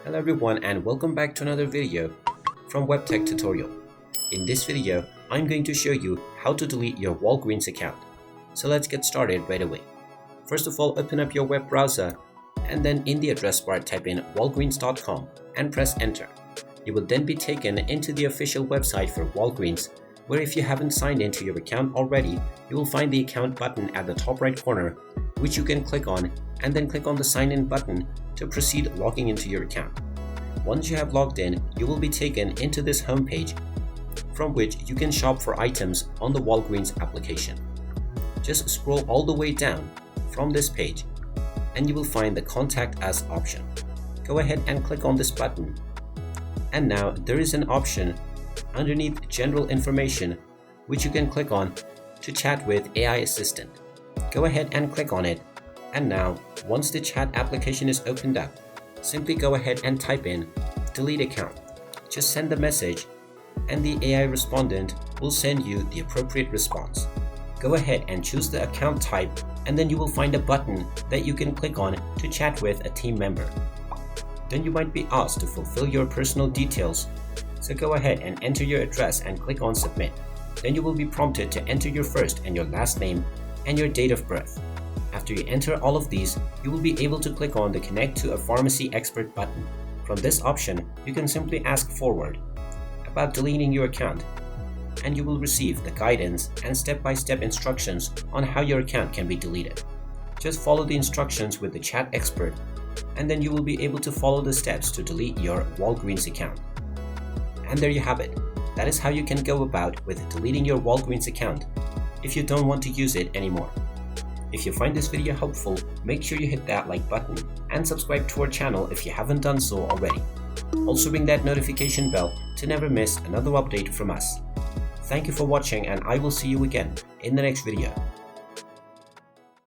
Hello everyone and welcome back to another video from Webtech Tutorial. In this video, I'm going to show you how to delete your Walgreens account. So let's get started right away. First of all, open up your web browser and then in the address bar type in walgreens.com and press enter. You will then be taken into the official website for Walgreens, where if you haven't signed into your account already, you will find the account button at the top right corner, which you can click on and then click on the sign in button to proceed logging into your account. Once you have logged in, you will be taken into this home page from which you can shop for items on the Walgreens application. Just scroll all the way down from this page and you will find the Contact Us option. Go ahead and click on this button. And now there is an option underneath General Information which you can click on to chat with AI Assistant. Go ahead and click on it. And now, once the chat application is opened up, simply go ahead and type in delete account. Just send the message and the AI respondent will send you the appropriate response. Go ahead and choose the account type and then you will find a button that you can click on to chat with a team member. Then you might be asked to fulfill your personal details, so go ahead and enter your address and click on submit. Then you will be prompted to enter your first and your last name and your date of birth. After you enter all of these, you will be able to click on the Connect to a Pharmacy Expert button. From this option, you can simply ask Forward about deleting your account, and you will receive the guidance and step-by-step instructions on how your account can be deleted. Just follow the instructions with the chat expert, and then you will be able to follow the steps to delete your Walgreens account. And there you have it. That is how you can go about with deleting your Walgreens account if you don't want to use it anymore. If you find this video helpful, make sure you hit that like button and subscribe to our channel if you haven't done so already. Also ring that notification bell to never miss another update from us. Thank you for watching and I will see you again in the next video.